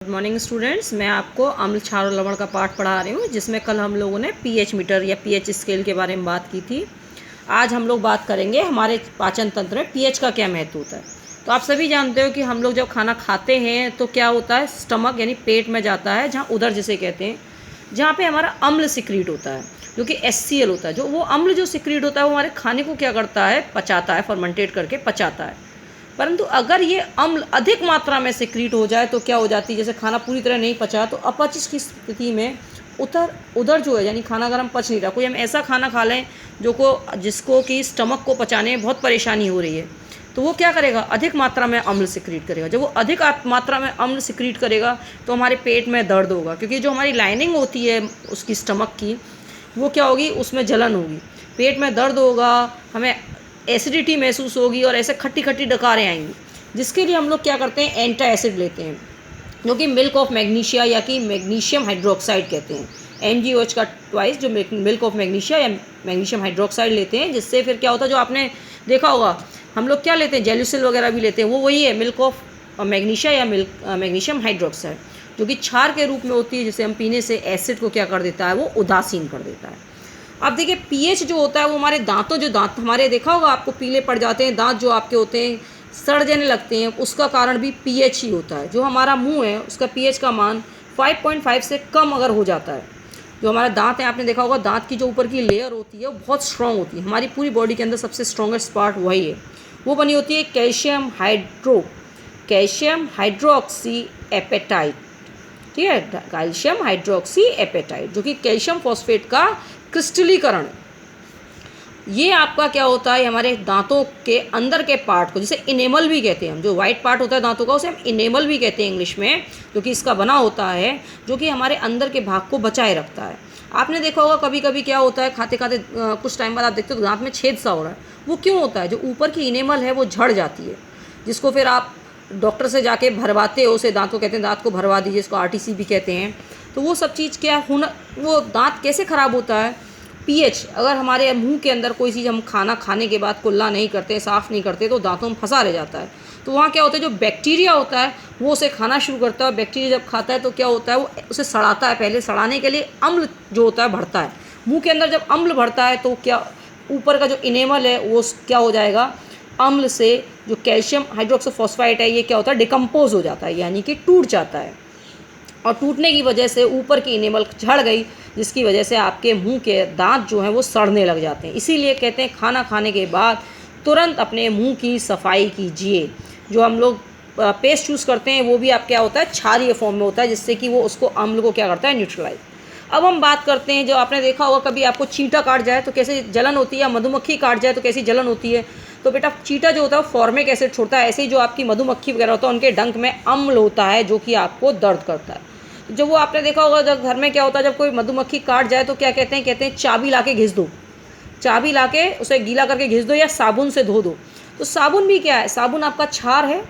Good morning students, मैं आपको अम्ल क्षार और लवण का पाठ पढ़ा रही हूँ, जिसमें कल हम लोगों ने पीएच मीटर या पीएच स्केल के बारे में बात की थी। आज हम लोग बात करेंगे हमारे पाचन तंत्र में पीएच का क्या महत्व होता है। तो आप सभी जानते हो कि हम लोग जब खाना खाते हैं तो क्या होता है, स्टमक यानी पेट में जाता है, जहाँ उदर जिसे कहते हैं, जहाँ पे हमारा अम्ल सिक्रीट होता है जो कि HCl होता है। जो वो अम्ल जो सिक्रीट होता है वो हमारे खाने को क्या करता है, पचाता है, फर्मेंटेट करके पचाता है। परंतु अगर ये अम्ल अधिक मात्रा में सिक्रीट हो जाए तो क्या हो जाती है, जैसे खाना पूरी तरह नहीं पचा तो अपच की स्थिति में उधर जो है, यानी खाना अगर हम पच नहीं रहा, कोई हम ऐसा खाना खा लें जिसको कि स्टमक को पचाने में बहुत परेशानी हो रही है, तो वो क्या करेगा, अधिक मात्रा में अम्ल सिक्रीट करेगा। जब वो अधिक मात्रा में अम्ल सिक्रीट करेगा तो हमारे पेट में दर्द होगा, क्योंकि जो हमारी लाइनिंग होती है उसकी स्टमक की, वो क्या होगी, उसमें जलन होगी, पेट में दर्द होगा, हमें एसिडिटी महसूस होगी और ऐसे खट्टी खट्टी डकारें आएंगी, जिसके लिए हम लोग क्या करते हैं, एंटा एसिड लेते हैं, जो कि मिल्क ऑफ मैग्नीशिया या कि मैग्नीशियम हाइड्रोक्साइड कहते हैं। MgOH का ट्वाइस जो मिल्क ऑफ मैग्नीशिया या मैग्नीशियम हाइड्रोक्साइड लेते हैं, जिससे फिर क्या होता है, जो आपने देखा होगा हम लोग क्या लेते हैं, जेलुसिल वगैरह भी लेते हैं, वो वही है मिल्क ऑफ मैग्नीशिया या मैग्नीशियम हाइड्रोक्साइड, जो कि क्षार के रूप में होती है, जिसे हम पीने से एसिड को क्या कर देता है, वो उदासीन कर देता है। अब देखिए पीएच जो होता है वो हमारे दांत हमारे, देखा होगा आपको, पीले पड़ जाते हैं दांत, जो आपके होते हैं सड़ जाने लगते हैं, उसका कारण भी पीएच ही होता है। जो हमारा मुंह है उसका पीएच का मान 5.5 से कम अगर हो जाता है, जो हमारे दांत हैं, आपने देखा होगा दांत की जो ऊपर की लेयर होती है वो बहुत स्ट्रांग होती है। हमारी पूरी बॉडी के अंदर सबसे स्ट्रॉन्गेस्ट पार्ट वही है, वो बनी होती है कैल्शियम हाइड्रोक्सी एपेटाइट, ठीक है, कैल्शियम हाइड्रोक्सी एपेटाइट, जो कि कैल्शियम फॉस्फेट का क्रिस्टलीकरण। ये आपका क्या होता है, हमारे दांतों के अंदर के पार्ट को, जिसे इनेमल भी कहते हैं हम, जो वाइट पार्ट होता है दांतों का उसे हम इनेमल भी कहते हैं इंग्लिश में, जो कि इसका बना होता है, जो कि हमारे अंदर के भाग को बचाए रखता है। आपने देखा होगा कभी कभी क्या होता है, खाते खाते कुछ टाइम बाद आप देखते हो तो दांत में छेद सा हो रहा है, वो क्यों होता है, जो ऊपर की इनेमल है वो झड़ जाती है, जिसको फिर आप डॉक्टर से जाके भरवाते हो, उसे दांत को कहते हैं, दांत को भरवा दीजिए, इसको RTC भी कहते हैं। तो वो सब चीज़ क्या वो दांत कैसे ख़राब होता है, पीएच, अगर हमारे मुंह के अंदर कोई चीज़ हम खाना खाने के बाद कुल्ला नहीं करते, साफ़ नहीं करते, तो दांतों में फंसा रह जाता है। तो वहाँ क्या होता है, जो बैक्टीरिया होता है वो उसे खाना शुरू करता है, और बैक्टीरिया जब खाता है तो क्या होता है, वो उसे सड़ाता है, पहले सड़ाने के लिए अम्ल जो होता है बढ़ता है मुंह के अंदर। जब अम्ल बढ़ता है तो क्या, ऊपर का जो इनेमल है वो क्या हो जाएगा, अम्ल से जो कैल्शियम हाइड्रोक्सोफॉस्फेट है ये क्या होता है, डिकम्पोज हो जाता है, यानी कि टूट जाता है, और टूटने की वजह से ऊपर की इनेमल झड़ गई, जिसकी वजह से आपके मुंह के दांत जो हैं वो सड़ने लग जाते हैं। इसीलिए कहते हैं खाना खाने के बाद तुरंत अपने मुंह की सफाई कीजिए। जो हम लोग पेस्ट यूज़ करते हैं वो भी आप क्या होता है, क्षारीय फॉर्म में होता है, जिससे कि वो उसको अम्ल को क्या करता है, न्यूट्रलाइज। अब हम बात करते हैं, जो आपने देखा होगा कभी आपको चींटा काट जाए तो कैसे जलन होती है, या मधुमक्खी काट जाए तो कैसी जलन होती है। तो बेटा चींटा जो होता है वो फॉर्मिक एसिड छोड़ता है, ऐसे ही जो आपकी मधुमक्खी वगैरह होता है उनके डंक में अम्ल होता है, जो कि आपको दर्द करता है। जब वो आपने देखा होगा, जब घर में क्या होता है, जब कोई मधुमक्खी काट जाए तो क्या कहते हैं चाबी ला के घिस दो, चाबी ला के उसे गीला करके घिस दो, या साबुन से धो दो। तो साबुन भी क्या है, साबुन आपका क्षार है।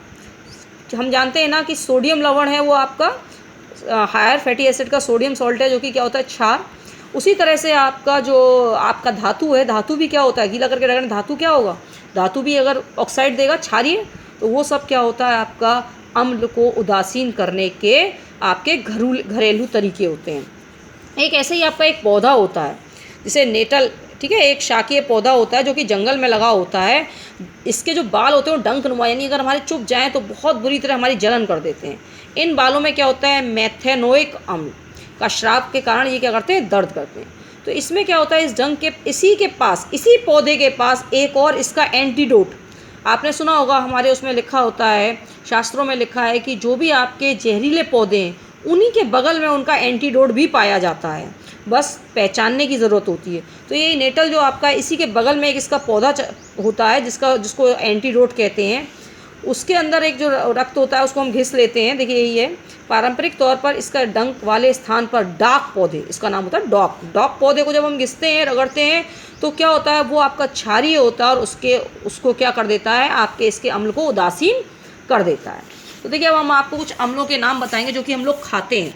हम जानते हैं ना कि सोडियम लवण है वो आपका हायर फैटी एसिड का सोडियम सॉल्ट है, जो कि क्या होता है, क्षार। उसी तरह से आपका जो आपका धातु है, धातु भी क्या होता है, गीला करके रगड़ने धातु क्या होगा, धातु भी अगर ऑक्साइड देगा, क्षारीय, तो वो सब क्या होता है, आपका अम्ल को उदासीन करने के आपके घरेलू तरीके होते हैं। एक ऐसे ही आपका एक पौधा होता है जिसे नेटल, ठीक है, एक शाकीय पौधा होता है जो कि जंगल में लगा होता है। इसके जो बाल होते हैं वो डंक नुमा, यानी अगर हमारे चुभ जाएँ तो बहुत बुरी तरह हमारी जलन कर देते हैं। इन बालों में क्या होता है, मेथेनोइक अम्ल का श्राप के कारण ये क्या करते हैं, दर्द करते हैं। तो इसमें क्या होता है, इस डंक के इसी पौधे के पास एक और इसका एंटीडोट, आपने सुना होगा, हमारे उसमें लिखा होता है, शास्त्रों में लिखा है कि जो भी आपके जहरीले पौधे हैं उन्हीं के बगल में उनका एंटीडोट भी पाया जाता है, बस पहचानने की ज़रूरत होती है। तो ये नेटल जो आपका, इसी के बगल में एक इसका पौधा होता है जिसको एंटीडोट कहते हैं। उसके अंदर एक जो रक्त होता है उसको हम घिस लेते हैं, देखिए यही है। पारंपरिक तौर पर इसका डंक वाले स्थान पर डॉक पौधे, इसका नाम होता है डॉक पौधे को जब हम घिसते हैं, रगड़ते हैं, तो क्या होता है, वो आपका क्षारीय होता है और उसको क्या कर देता है, आपके इसके अम्ल को उदासीन कर देता है। तो देखिए अब हम आपको कुछ अम्लों के नाम बताएंगे जो कि हम लोग खाते हैं।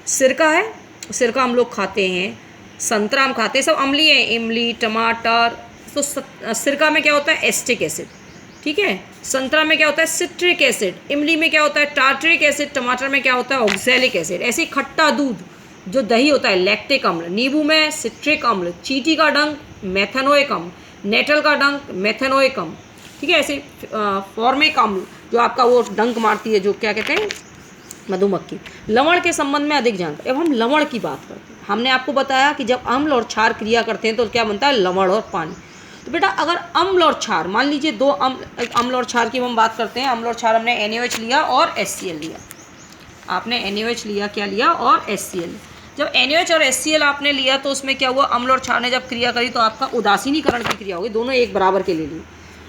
सिरका है, सिरका हम लोग खाते हैं, संतरा हम खाते हैं, सब अम्लीय हैं, इमली, टमाटर। तो सिरका में क्या होता है, एस्टिक एसिड, ठीक ठीक है। संतरा में क्या होता है, सिट्रिक एसिड, इमली में क्या होता है, टार्टरिक एसिड, टमाटर में क्या होता है, ऑक्सैलिक एसिड। ऐसे खट्टा दूध जो दही होता है, लैक्टिक अम्ल, नींबू में सिट्रिक अम्ल, चींटी का डंक मेथेनोइक अम्ल, नेटल का डंक मेथेनोइक अम्ल, ठीक है। ऐसे फॉर्मिक अम्ल जो आपका वो डंक मारती है, जो क्या कहते हैं, मधुमक्खी। लवण के संबंध में अधिक जानकारी। अब हम लवण की बात करते हैं। हमने आपको बताया कि जब अम्ल और क्षार क्रिया करते हैं तो क्या बनता है, लवण और पानी। तो बेटा अगर अम्ल और क्षार, मान लीजिए दो अम्ल और क्षार की हम बात करते हैं। अम्ल और क्षार हमने NaOH लिया और HCl लिया। आपने NaOH लिया, क्या लिया, और HCl। जब NaOH और HCl आपने लिया तो उसमें क्या हुआ, अम्ल और क्षार ने जब क्रिया करी तो आपका उदासीनीकरण की क्रिया होगी। दोनों एक बराबर के ले लिए।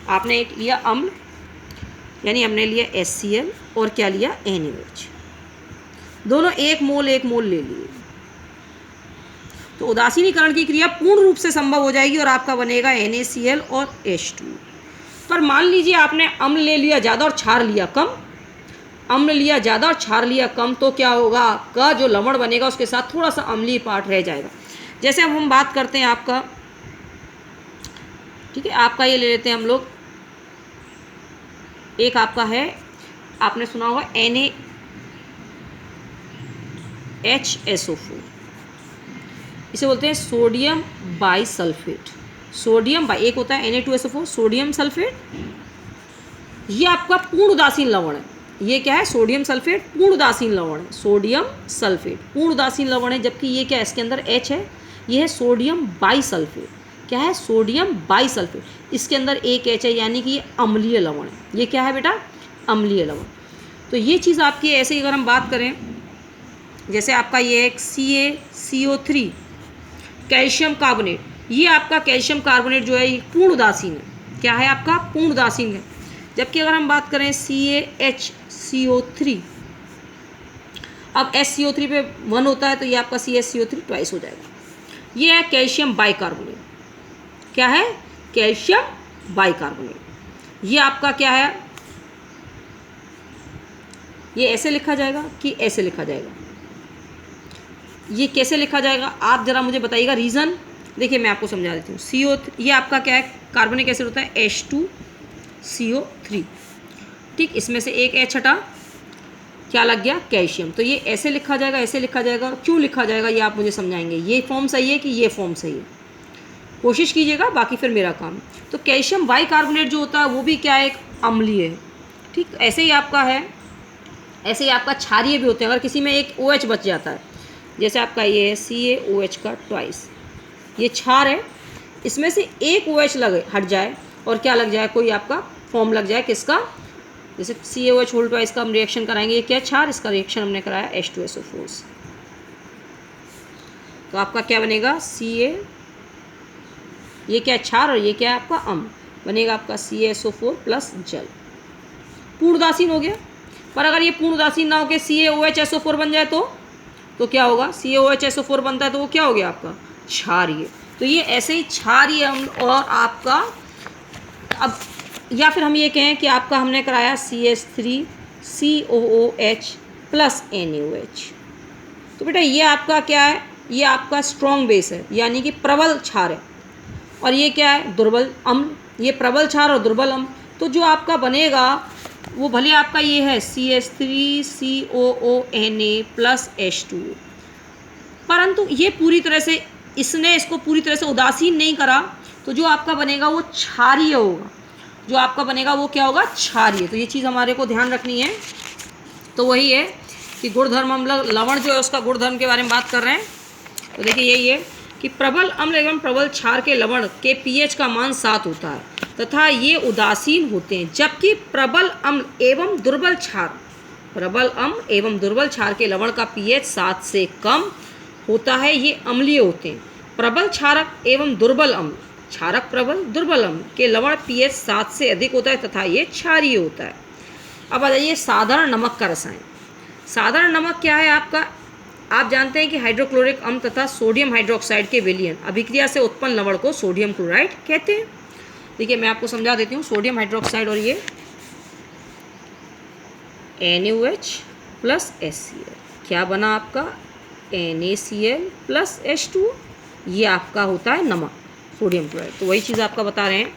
आपने एक लिया अम्ल, यानी हमने लिया HCl, और क्या लिया, NaOH। दोनों एक मोल ले लिए तो उदासीनीकरण की क्रिया पूर्ण रूप से संभव हो जाएगी और आपका बनेगा NaCl और H2। पर मान लीजिए आपने अम्ल ले लिया ज़्यादा और क्षार लिया कम, अम्ल लिया ज़्यादा और क्षार लिया कम, तो क्या होगा, आपका जो लवण बनेगा उसके साथ थोड़ा सा अम्लीय पार्ट रह जाएगा। जैसे अब हम बात करते हैं आपका, ठीक है, आपका ये ले लेते हैं हम लोग, एक आपका है, आपने सुना होगा NaHSO4, इसे बोलते हैं सोडियम बाइसल्फेट। सोडियम बाई, एक होता है Na2SO4 सोडियम सल्फेट, ये आपका पूर्ण उदासीन लवण है। ये क्या है, सोडियम सल्फेट पूर्ण उदासीन लवण है, सोडियम सल्फेट पूर्ण उदासीन लवण है। जबकि ये क्या है, इसके अंदर H है, ये है सोडियम बाइसल्फेट। क्या है, सोडियम बाइसल्फेट, इसके अंदर एक H है, यानी कि ये अम्लीय लवण है। ये क्या है बेटा, अम्लीय लवण। तो ये चीज़ आपकी ऐसे ही अगर हम बात करें, जैसे आपका ये एक CaCO3 कैल्शियम कार्बोनेट, ये आपका कैल्शियम कार्बोनेट जो है ये पूर्ण उदासीन है। क्या है, आपका पूर्ण उदासीन है। जबकि अगर हम बात करें CaHCO3, अब SCO3 पे 1 होता है तो ये आपका CaCO3 ट्वाइस हो जाएगा। ये है कैल्शियम बाइकार्बोनेट। क्या है, कैल्शियम बाइकार्बोनेट। ये आपका क्या है, ये ऐसे लिखा जाएगा कि ऐसे लिखा जाएगा, ये कैसे लिखा जाएगा आप ज़रा मुझे बताइएगा, रीज़न। देखिए मैं आपको समझा देती हूँ। ये आपका क्या है, कार्बोनिक एसिड होता है H2CO3, ठीक, इसमें से एक H हटा, क्या लग गया, कैल्शियम। तो ये ऐसे लिखा जाएगा, ऐसे लिखा जाएगा। क्यों लिखा जाएगा ये आप मुझे समझाएंगे, ये फॉर्म सही है कि ये फॉर्म सही है, कोशिश कीजिएगा, बाकी फिर मेरा काम। तो कैल्शियम बाइकार्बोनेट जो होता है वो भी क्या है, एक अम्लीय है, ठीक। ऐसे ही आपका है, ऐसे ही आपका क्षारीय भी होते हैं। अगर किसी में एक OH बच जाता है, जैसे आपका ये है CaOH का ट्वाइस, ये क्षार है, इसमें से एक OH लगे हट जाए और क्या लग जाए, कोई आपका फॉर्म लग जाए, किसका, जैसे CaOH होल ट्वाइस का हम रिएक्शन कराएंगे, ये क्या क्षार, इसका रिएक्शन हमने कराया H2SO4 से, तो आपका क्या बनेगा, ये क्या क्षार और ये क्या है आपका अम्ल, बनेगा आपका CaSO4 प्लस जल, पूर्ण उदासीन हो गया। पर अगर ये पूर्ण उदासीन ना होकर CaOHSO4 बन जाए तो क्या होगा, CaOHSO4 बनता है तो वो क्या हो गया आपका, क्षारीय। तो ये ऐसे ही क्षारीय अम्ल, और आपका अब, या फिर हम ये कहें कि आपका हमने कराया CH3COOH प्लस NaOH, तो बेटा ये आपका क्या है, ये आपका स्ट्रॉन्ग बेस है, यानी कि प्रबल क्षार है। और ये क्या है, दुर्बल अम्ल, ये प्रबल क्षार और दुर्बल अम्ल। तो जो आपका बनेगा वो भले आपका ये है CH3COONA प्लस H2, परंतु ये पूरी तरह से, इसने इसको पूरी तरह से उदासीन नहीं करा, तो जो आपका बनेगा वो क्षारीय होगा। जो आपका बनेगा वो क्या होगा, क्षारीय। तो ये चीज़ हमारे को ध्यान रखनी है। तो वही है कि गुणधर्म, हम लोग लवण जो है उसका गुणधर्म के बारे में बात कर रहे हैं। तो देखिए यही है कि प्रबल अम्ल एवं प्रबल क्षार के लवण के pH का मान 7 होता है तथा ये उदासीन होते हैं, जबकि प्रबल अम्ल एवं दुर्बल क्षार के लवण का pH 7 से कम होता है, ये अम्लीय होते हैं। प्रबल क्षारक एवं दुर्बल अम्ल, क्षारक प्रबल, दुर्बल अम्ल के लवण pH 7 से अधिक होता है तथा ये क्षारीय होता है। अब आ जाइए साधारण नमक का रसायन। साधारण नमक क्या है आपका, आप जानते हैं कि हाइड्रोक्लोरिक अम्ल तथा सोडियम हाइड्रोक्साइड के विलयन अभिक्रिया से उत्पन्न लवण को सोडियम क्लोराइड कहते हैं। देखिए मैं आपको समझा देती हूँ। सोडियम हाइड्रोक्साइड और ये NaOH प्लस HCl, क्या बना आपका NaCl प्लस H2, ये आपका होता है नमक, सोडियम क्लोराइड। तो वही चीज़ आपका बता रहे हैं।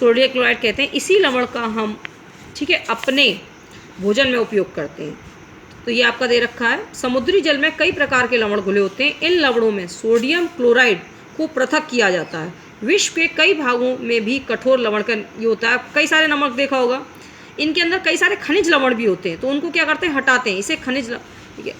सोडियम क्लोराइड कहते हैं। इसी लवण का हम, ठीक है, अपने भोजन में उपयोग करते हैं। तो ये आपका दे रखा है, समुद्री जल में कई प्रकार के लवण घुले होते हैं। इन लवणों में सोडियम क्लोराइड को पृथक किया जाता है। विश्व के कई भागों में भी कठोर लवण का ये होता है। कई सारे नमक देखा होगा, इनके अंदर कई सारे खनिज लवण भी होते हैं, तो उनको क्या करते हैं, हटाते हैं, इसे खनिज, ठीक है।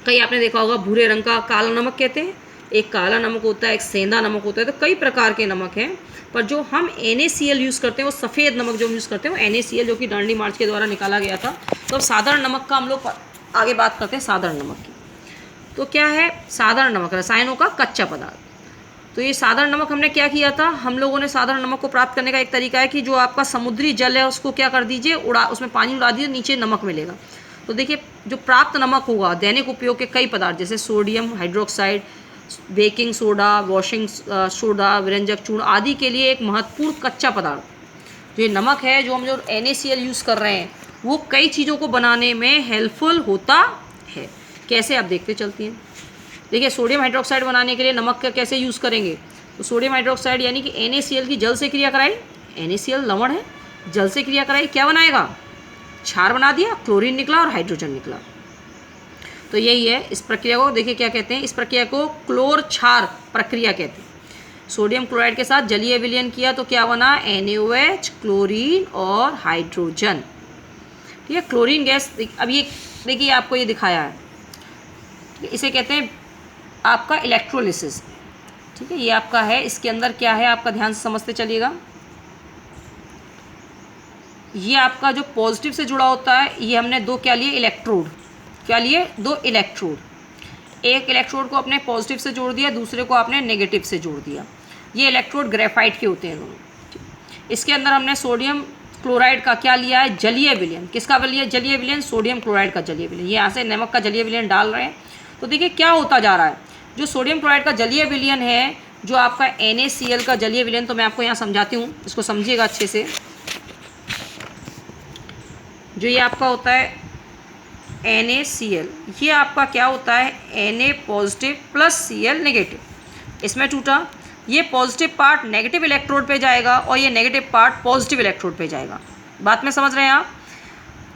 कई आपने देखा होगा भूरे रंग का काला नमक कहते हैं, एक काला नमक होता है, एक सेंधा नमक होता है। तो कई प्रकार के नमक हैं, पर जो हम NaCl यूज़ करते हैं, वो सफ़ेद नमक जो हम यूज़ करते हैं वो NaCl, जो कि डांडी मार्च के द्वारा निकाला गया था। तो अब साधारण नमक का हम लोग आगे बात करते हैं, साधारण नमक की। तो क्या है साधारण नमक? रसायनों का कच्चा पदार्थ। तो ये साधारण नमक हमने क्या किया था, हम लोगों ने साधारण नमक को प्राप्त करने का एक तरीका है कि जो आपका समुद्री जल है उसको क्या कर दीजिए, उसमें पानी उड़ा दीजिए, नीचे नमक मिलेगा। तो देखिए जो प्राप्त नमक होगा दैनिक उपयोग के कई पदार्थ जैसे sodium hydroxide, baking soda, washing soda, व्यंजक चूर्ण आदि के लिए एक महत्वपूर्ण कच्चा पदार्थ। जो ये नमक है, जो हम जो NaCl यूज़ कर रहे हैं, वो कई चीज़ों को बनाने में हेल्पफुल होता है। कैसे आप देखते चलती हैं। देखिए सोडियम हाइड्रोक्साइड बनाने के लिए नमक का कैसे यूज़ करेंगे, तो सोडियम हाइड्रोक्साइड यानी कि NaCl की जल से क्रिया कराई, NaCl लवण है, जल से क्रिया कराई, क्या बनाएगा, क्षार बना दिया, क्लोरीन निकला और हाइड्रोजन निकला। तो यही है इस प्रक्रिया को, देखिए क्या कहते हैं, इस प्रक्रिया को क्लोर क्षार प्रक्रिया कहते हैं। सोडियम क्लोराइड के साथ जलीय विलयन किया तो क्या बना, NaOH, क्लोरीन और हाइड्रोजन। ठीक है, क्लोरीन गैस। अब ये देखिए आपको ये दिखाया है, इसे कहते हैं आपका इलेक्ट्रोलिसिस। ठीक है, ये आपका है, इसके अंदर क्या है आपका ध्यान से समझते चलिएगा। ये आपका जो पॉजिटिव से जुड़ा होता है, ये हमने दो क्या लिए, इलेक्ट्रोड, क्या लिए, दो इलेक्ट्रोड। एक इलेक्ट्रोड को अपने पॉजिटिव से जोड़ दिया, दूसरे को आपने नेगेटिव से जोड़ दिया। ये इलेक्ट्रोड ग्रेफाइट के होते हैं दोनों। इसके अंदर हमने सोडियम क्लोराइड का क्या लिया है, जलीय विलयन। किसका लिया, जलीय विलयन, सोडियम क्लोराइड का जलीय विलयन। ये यहाँ से नमक का जलीय विलयन डाल रहे हैं। तो देखिए क्या होता जा रहा है, जो सोडियम क्लोराइड का जलीय विलयन है, जो आपका NaCl का जलीय विलयन, तो मैं आपको यहाँ समझाती हूँ, इसको समझिएगा अच्छे से। जो ये आपका होता है NaCl, ये आपका क्या होता है, Na positive plus Cl negative. इसमें टूटा, ये पॉजिटिव पार्ट नेगेटिव इलेक्ट्रोड पे जाएगा और ये नेगेटिव पार्ट पॉजिटिव इलेक्ट्रोड पे जाएगा। बात में समझ रहे हैं आप।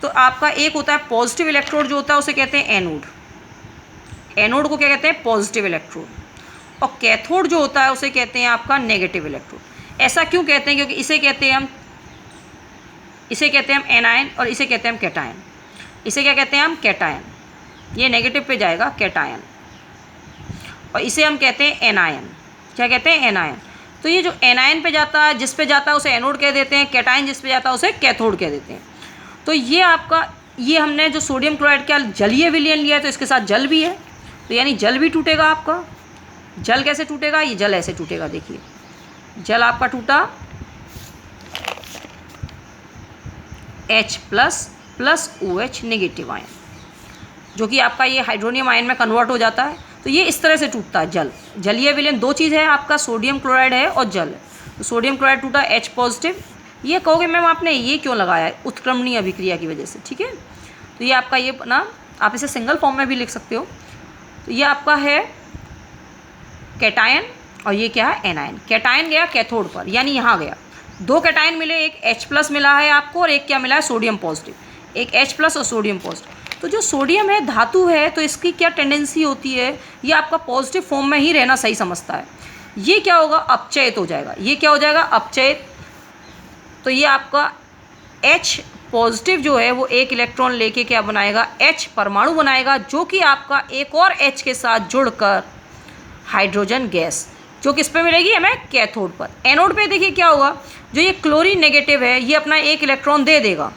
तो आपका एक होता है पॉजिटिव इलेक्ट्रोड, जो होता है उसे कहते हैं एनोड। एनोड को क्या कहते हैं, पॉजिटिव इलेक्ट्रोड। और कैथोड जो होता है उसे कहते हैं आपका नेगेटिव इलेक्ट्रोड। ऐसा क्यों कहते हैं, क्योंकि इसे कहते हैं हम एनायन और इसे कहते हैं हम कैटायन। इसे क्या कहते हैं हम, कैटायन। ये नेगेटिव पे जाएगा कैटायन, और इसे हम कहते हैं एनायन। क्या कहते हैं, एनायन। तो ये जो एनायन पे जाता है, जिस पे जाता है उसे एनोड कह देते हैं, कैटायन जिस पे जाता है उसे कैथोड कह देते हैं। तो ये आपका, ये हमने जो सोडियम क्लोराइड का जलीय विलयन लिया है, तो इसके साथ जल भी है, तो यानी जल भी टूटेगा आपका। जल कैसे टूटेगा, ये जल ऐसे टूटेगा। देखिए जल आपका टूटा, H plus OH negative ion, जो कि आपका ये हाइड्रोनियम आयन में कन्वर्ट हो जाता है। तो ये इस तरह से टूटता है जल। जलीय विलयन दो चीज़ है आपका, सोडियम क्लोराइड है और जल है। तो सोडियम क्लोराइड टूटा, H पॉजिटिव। ये कहोगे मैम आपने ये क्यों लगाया है, उत्क्रमणीय अभिक्रिया की वजह से। ठीक है, तो ये आपका ये ना, आप इसे सिंगल फॉर्म में भी लिख सकते हो। तो ये आपका है कैटायन और ये क्या है, एनायन। कैटायन गया कैथोड पर, यानी यहाँ गया, दो कैटायन मिले, एक H+ मिला है आपको और एक क्या मिला है, सोडियम पॉजिटिव। एक H+ और सोडियम पॉजिटिव। तो जो सोडियम है धातु है, तो इसकी क्या टेंडेंसी होती है, ये आपका पॉजिटिव फॉर्म में ही रहना सही समझता है। ये क्या होगा, अपचयित हो जाएगा। ये क्या हो जाएगा, अपचयित। तो ये आपका H पॉजिटिव जो है वो एक इलेक्ट्रॉन लेके क्या बनाएगा, H परमाणु बनाएगा, जो कि आपका एक और H के साथ जुड़कर हाइड्रोजन गैस, जो किस पे मिलेगी हमें, कैथोड पर। एनोड पे देखिए क्या होगा, जो ये क्लोरीन नेगेटिव है, ये अपना एक इलेक्ट्रॉन दे देगा।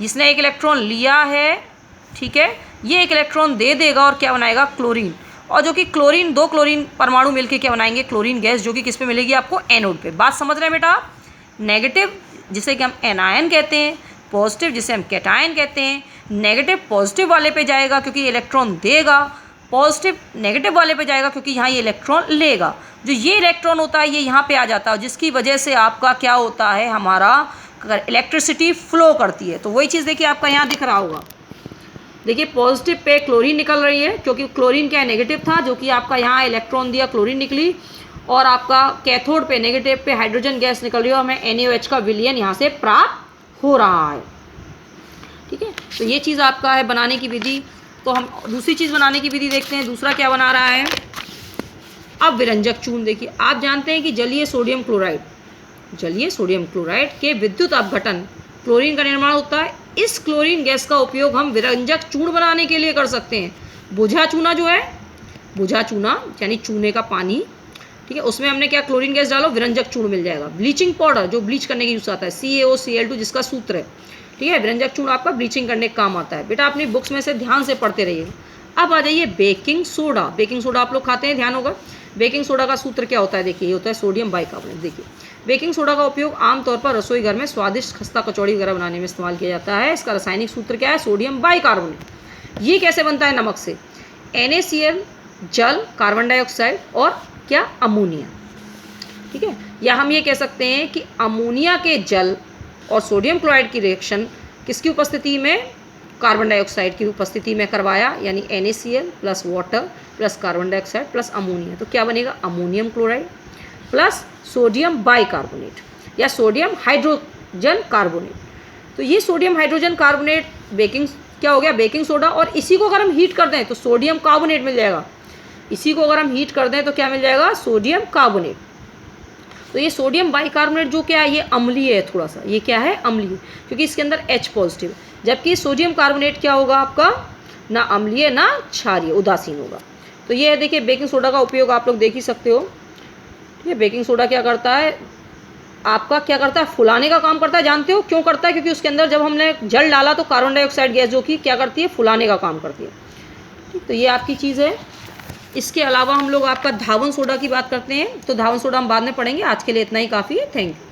जिसने एक इलेक्ट्रॉन लिया है, ठीक है, ये एक इलेक्ट्रॉन दे देगा और क्या बनाएगा, क्लोरीन। और जो कि क्लोरीन, दो क्लोरीन परमाणु मिलके क्या बनाएंगे, क्लोरीन गैस, जो कि किस पे मिलेगी आपको, एनोड पे। बात समझ रहे हैं बेटा आप। नेगेटिव जिसे कि हम एनायन कहते हैं, पॉजिटिव जिसे हम कैटायन कहते हैं। नेगेटिव पॉजिटिव वाले पे जाएगा क्योंकि इलेक्ट्रॉन देगा, पॉजिटिव नेगेटिव वाले पे जाएगा क्योंकि यहाँ ये इलेक्ट्रॉन लेगा। जो ये इलेक्ट्रॉन होता है ये यहाँ पे आ जाता है, जिसकी वजह से आपका क्या होता है, हमारा इलेक्ट्रिसिटी फ्लो करती है। तो वही चीज़ देखिए आपका यहाँ दिख रहा होगा। देखिए पॉजिटिव पे क्लोरीन निकल रही है, क्योंकि क्लोरीन क्या है, नेगेटिव था, जो कि आपका यहाँ इलेक्ट्रॉन दिया, क्लोरीन निकली। और आपका कैथोड पे नेगेटिव पे हाइड्रोजन गैस निकल रही है और हमें NaOH का विलयन यहाँ से प्राप्त हो रहा है। ठीक है, तो ये चीज़ आपका है बनाने की विधि। तो हम दूसरी चीज़ बनाने की विधि देखते हैं, दूसरा क्या बना रहा है। अब विरंजक चूर्ण देखिए, आप जानते हैं कि जलीय सोडियम क्लोराइड के विद्युत अपघटन क्लोरीन का निर्माण होता है। इस क्लोरीन गैस का उपयोग हम विरंजक चूर्ण बनाने के लिए कर सकते हैं। बुझा चूना जो है, बुझा चूना यानी चूने का पानी, ठीक है, उसमें हमने क्या क्लोरीन गैस डालो, विरंजक चूर्ण मिल जाएगा। ब्लीचिंग पाउडर जो ब्लीच करने के यूज़ आता है, CaOCl2 जिसका सूत्र है, ठीक है, विरंजक चूर्ण आपका ब्लीचिंग करने का काम आता है। बेटा अपनी बुक्स में से ध्यान से पढ़ते रहिए। अब आ जाइए बेकिंग सोडा। बेकिंग सोडा आप लोग खाते हैं, ध्यान होगा। बेकिंग सोडा का सूत्र क्या होता है, देखिए ये होता है सोडियम बाइकार्बोनेट। देखिए बेकिंग सोडा का उपयोग आमतौर पर रसोई घर में स्वादिष्ट खस्ता कचौड़ी वगैरह बनाने में इस्तेमाल किया जाता है। इसका रासायनिक सूत्र क्या है, सोडियम बाइकार्बोनेट। ये कैसे बनता है, नमक से। NaCl जल, कार्बन डाइऑक्साइड और क्या, अमोनिया। ठीक है, या हम ये कह सकते हैं कि अमोनिया के जल और सोडियम क्लोराइड की रिएक्शन किसकी उपस्थिति में, कार्बन डाइऑक्साइड की उपस्थिति में करवाया, यानी NaCl plus water plus carbon dioxide plus ammonia, तो क्या बनेगा, ammonium chloride plus sodium bicarbonate या सोडियम हाइड्रोजन कार्बोनेट। तो ये सोडियम हाइड्रोजन कार्बोनेट बेकिंग क्या हो गया, बेकिंग सोडा। और इसी को अगर हम हीट कर दें तो सोडियम कार्बोनेट मिल जाएगा। इसी को अगर हम हीट कर दें तो क्या मिल जाएगा, सोडियम कार्बोनेट। तो ये सोडियम बाइकार्बोनेट जो क्या है, ये अम्लीय है थोड़ा सा, ये क्या है, अम्लीय, क्योंकि इसके अंदर H पॉजिटिव है। जबकि सोडियम कार्बोनेट क्या होगा आपका, ना अम्लीय ना क्षारीय, उदासीन होगा। तो ये है, देखिए बेकिंग सोडा का उपयोग आप लोग देख ही सकते हो। ये बेकिंग सोडा क्या करता है, आपका क्या करता है, फुलाने का काम करता है। जानते हो क्यों करता है, क्योंकि उसके अंदर जब हमने जल डाला तो कार्बन डाइऑक्साइड गैस जो कि क्या करती है, फुलाने का काम करती है। ठीक, तो ये आपकी चीज़ है। इसके अलावा हम लोग आपका धावन सोडा की बात करते हैं, तो धावन सोडा हम बाद में पढ़ेंगे। आज के लिए इतना ही काफ़ी है। Thank you.